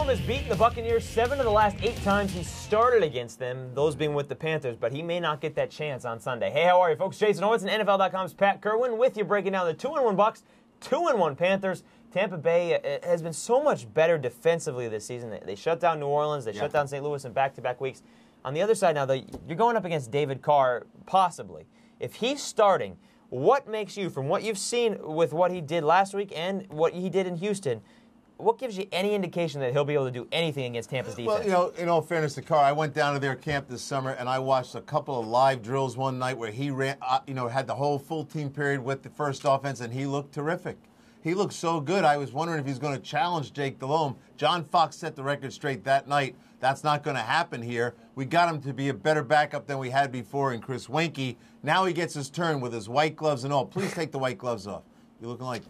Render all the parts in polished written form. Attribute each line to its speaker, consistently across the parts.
Speaker 1: Delhomme has beaten the Buccaneers 7 of the last 8 times he started against them, those being with the Panthers, but he may not get that chance on Sunday. Hey, how are you, folks? Jason Horowitz and NFL.com's Pat Kirwan with you, breaking down the 2-1 Bucs, 2-1 Panthers. Tampa Bay has been so much better defensively this season. They shut down New Orleans. They shut down St. Louis in back-to-back weeks. On the other side now, you're going up against David Carr, possibly. If he's starting, what makes you, from what you've seen with what he did last week and what he did in Houston, what gives you any indication that he'll be able to do anything against Tampa's defense?
Speaker 2: Well, in all fairness to Carr, I went down to their camp this summer and I watched a couple of live drills one night where he ran, had the whole full team period with the first offense, and he looked terrific. He looked so good. I was wondering if he's going to challenge Jake Delhomme. John Fox set the record straight that night. That's not going to happen here. We got him to be a better backup than we had before in Chris Weinke. Now he gets his turn with his white gloves and all. Please take the white gloves off. You're looking like...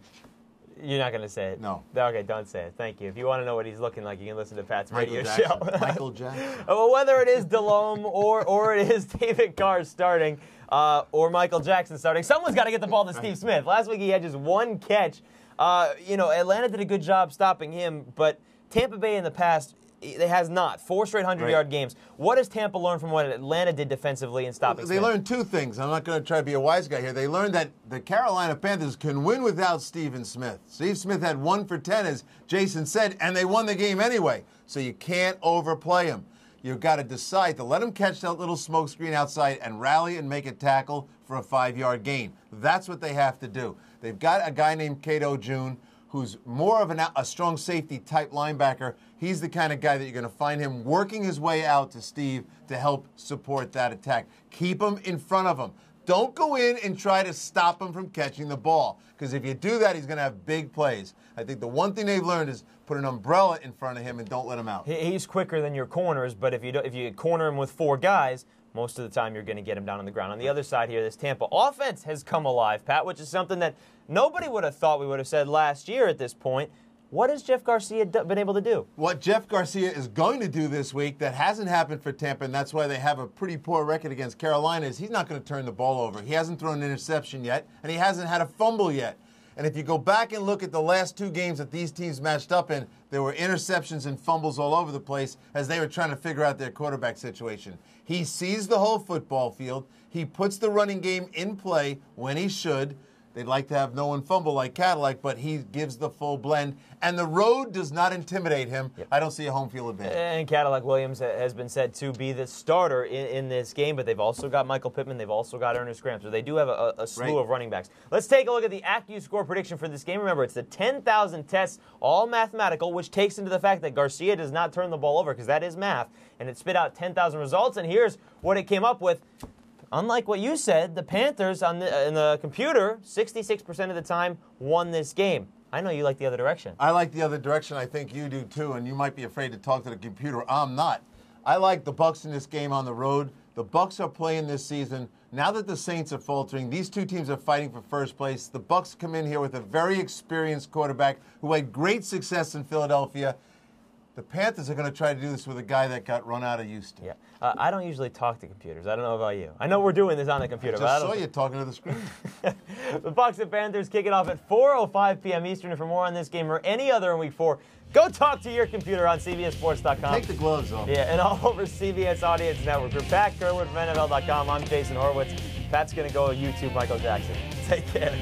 Speaker 1: You're not going to say it?
Speaker 2: No.
Speaker 1: Okay, don't say it. Thank you. If you want to know what he's looking like, you can listen to Pat's radio show.
Speaker 2: Michael Jackson.
Speaker 1: Well, whether it is Delhomme or it is David Carr starting or Michael Jackson starting, someone's got to get the ball to Steve Smith. Last week he had just one catch. Atlanta did a good job stopping him, but Tampa Bay in the past, it has not. 4 straight 100-yard games. What has Tampa learned from what Atlanta did defensively in stopping Smith?
Speaker 2: They learned 2 things. I'm not going to try to be a wise guy here. They learned that the Carolina Panthers can win without Stephen Smith. Steve Smith had 1 for 10, as Jason said, and they won the game anyway. So you can't overplay him. You've got to decide to let him catch that little smoke screen outside and rally and make a tackle for a 5-yard gain. That's what they have to do. They've got a guy named Cato June, who's more of a strong safety type linebacker. He's the kind of guy that you're going to find him working his way out to Steve to help support that attack. Keep him in front of him. Don't go in and try to stop him from catching the ball, because if you do that, he's going to have big plays. I think the one thing they've learned is put an umbrella in front of him and don't let him out.
Speaker 1: He's quicker than your corners, but if you corner him with 4 guys, most of the time you're going to get him down on the ground. On the other side here, this Tampa offense has come alive, Pat, which is something that nobody would have thought we would have said last year at this point. What has Jeff Garcia been able to do?
Speaker 2: What Jeff Garcia is going to do this week that hasn't happened for Tampa, and that's why they have a pretty poor record against Carolina, is he's not going to turn the ball over. He hasn't thrown an interception yet, and he hasn't had a fumble yet. And if you go back and look at the last 2 games that these teams matched up in, there were interceptions and fumbles all over the place as they were trying to figure out their quarterback situation. He sees the whole football field. He puts the running game in play when he should. They'd like to have no one fumble like Cadillac, but he gives the full blend. And the road does not intimidate him. Yep. I don't see a home field advantage.
Speaker 1: And Cadillac Williams has been said to be the starter in this game, but they've also got Michael Pittman. They've also got Ernest Graham. So they do have a slew of running backs. Let's take a look at the AccuScore prediction for this game. Remember, it's the 10,000 tests, all mathematical, which takes into the fact that Garcia does not turn the ball over, because that is math. And it spit out 10,000 results, and here's what it came up with. Unlike what you said, the Panthers in the computer, 66% of the time, won this game. I know you like the other direction.
Speaker 2: I like the other direction. I think you do too, and you might be afraid to talk to the computer. I'm not. I like the Bucs in this game on the road. The Bucs are playing this season. Now that the Saints are faltering, these 2 teams are fighting for first place. The Bucs come in here with a very experienced quarterback who had great success in Philadelphia. The Panthers are going to try to do this with a guy that got run out of Houston.
Speaker 1: Yeah, I don't usually talk to computers. I don't know about you. I know we're doing this on the computer.
Speaker 2: I saw you talking to the screen.
Speaker 1: The Bucs and Panthers kick it off at 4:05 p.m. Eastern. And for more on this game or any other in Week 4, go talk to your computer on CBSSports.com.
Speaker 2: Take the gloves off.
Speaker 1: Yeah, and all over CBS Audience Network. For Pat Kirwan from NFL.com, I'm Jason Horowitz. Pat's going to go YouTube Michael Jackson. Take care.